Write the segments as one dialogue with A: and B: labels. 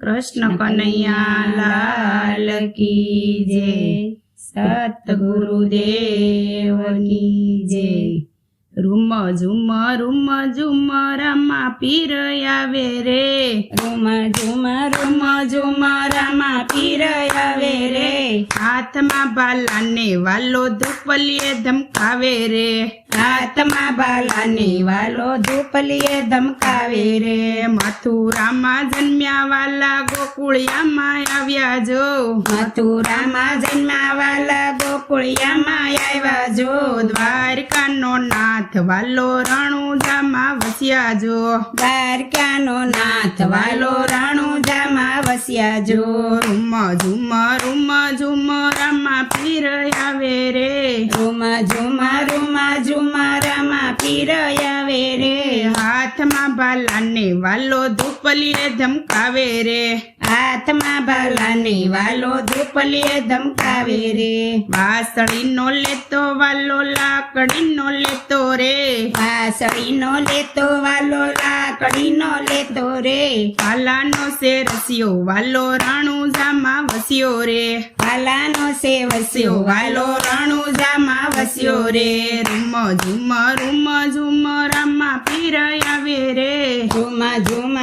A: કૃષ્ણ કનૈયા લાલ કી જય, સતગુરુદેવની જય। રૂમ ઝુમ રામા પીર આવે રે,
B: રૂમ ઝુમ રામા પીર આવે રે,
A: હાથમાં બાલાને વાલો ધૂપલીએ ધમકાવે રે,
B: હાથમાં બાલાને વાલો ધૂપલીએ ધમકાવે રે,
A: મથુરામાં જન્મ્યા વાલા ગોકુળિયામાં આવ્યા જો,
B: મથુરામાં જન્મ્યા વાલા ગોકુળિયામાં આવ્યા જો,
A: દ્વારકાનો નાથ વાલો રણુજામાં વસ્યા જો,
B: દ્વારકાનો નાથ વાલો રણુજામાં વસ્યા જો,
A: રૂમ ઝુમ રામા પીર આવે રે,
B: રૂમ ઝુમ રામા પીર આવે રે,
A: હાથમાં બાલાને વાલો ધૂપલીએ ધમકાવે રે,
B: હાથમાં બાલાને વાલો ધૂપલીએ ધમકાવે રે,
A: વાસળીનો લેતો વાલો લાકડીનો લેતો રે,
B: વાસળીનો લેતો વાલો લાકડીનો લેતો રે,
A: પાલાનો શેરસ્યો વાલો રણુજામાં વસ્યો રે,
B: પાલાનો સેવસ્યો વાલો રણુજામાં વસ્યો રે,
A: રૂમ ઝુમ રામા પીર આવે રે,
B: રૂમ ઝુમ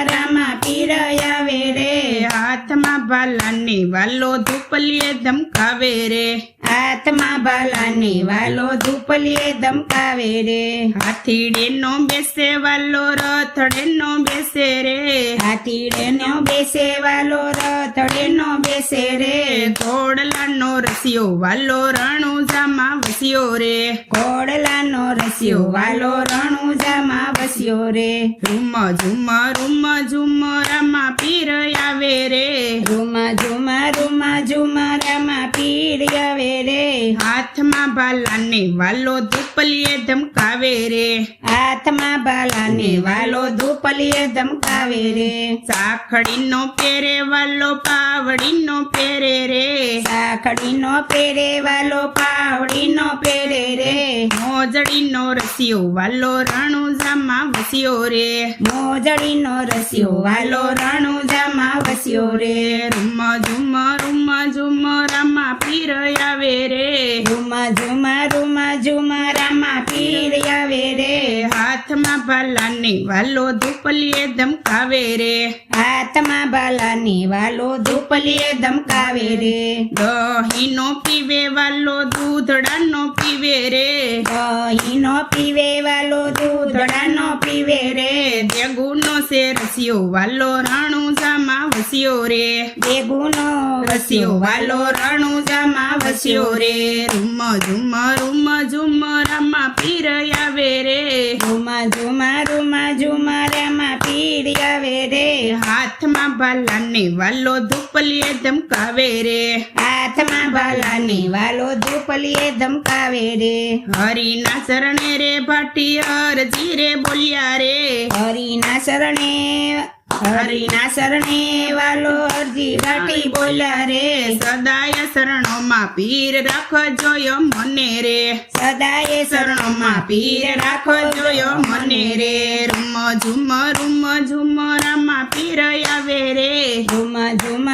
B: રામા પીર આવે રે,
A: હાથમાં બાલાને વાલો ધૂપલીએ ધમકાવે રે,
B: હાથમાં બાલાને વાલો ધૂપલીએ ધમકાવે રે,
A: હાથીડેનો બેસે વાલો રથડેનો બેસે રે,
B: હાથીડેનો બેસે વાલો રથડેનો બેસે રે,
A: ઘોડલાનો રસિયો વાલો રણુજામાં વસ્યો રે,
B: ઘોડલાનો રસ્યો વાલો રણુજામાં વસ્યો રે,
A: રૂમ ઝુમ રામા પીર આવે રે,
B: રૂમ ઝુમ રામા પીર આવે રે,
A: હાથમાં બાલાને વાલો ધૂપલીએ ધમકાવે રે,
B: હાથમાં બાલાને વાલો ધૂપલીએ ધમકાવે રે,
A: સાખડીનો પેરે વાલો પાવડીનો પેરે રે,
B: સાખડીનો પેરે વાલો પાવડીનો પેરે રે,
A: મોજડીનો રસિયો વાલો રણુજામાં વસ્યો રે,
B: મોજડીનો રસ્યો વાલો રણુજામાં વસ્યો રે,
A: રૂમ ઝુમ રામા પીર આવે રે,
B: રૂમ ઝુમ રામા પીર આવે રે,
A: હાથમાં બાલાને વાલો ધૂપલીએ ધમકાવે રે,
B: હાથમાં બાલાને વાલો ધૂપલીએ ધમકાવે રે,
A: દહીંનો પીવે વાલો દૂધડાનો પીવે રે,
B: દહીંનો પીવે વાલો દૂધડાનો પીવે રે,
A: દેગુનો શેરસ્યો વાલો રણુજામાં વસ્યો રે,
B: બેગુનો
A: વસ્યો વાલો રણુજામાં વસ્યો રે, રૂમ ઝુમ રામા પીર આવે રે,
B: રૂમ ઝુમ રામા પીર આવે રે,
A: હાથમાં બાલાને વાલો ધૂપલીએ ધમકાવે રે,
B: હાથમાં બાલાને વાલો ધૂપલીએ ધમકાવે રે,
A: હરિના શરણે રે ભાટી અરજી રે બોલ્યા રે,
B: હરિના શરણે વાલો અરજી ઘાટી બોલ્યા રે,
A: સદાય શરણોમાં પીર રાખજો મને રે,
B: સદાય
A: શરણોમાં પીર રાખજો મને રે, રૂમ ઝુમ રામા પીર આવે રે,
B: રૂમ ઝુમ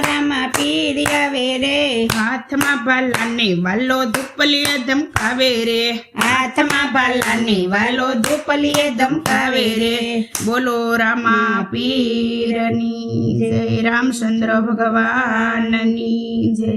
B: રામા પીર આવે રે,
A: હાથમાં બાલાને વાલો ધૂપલીએ ધમકાવે રે,
B: હાથમાં બાલાને વાલો ધૂપલીએ ધમકાવે રે,
A: બોલો રામા પીરની જય, રામચંદ્ર ભગવાનની જય।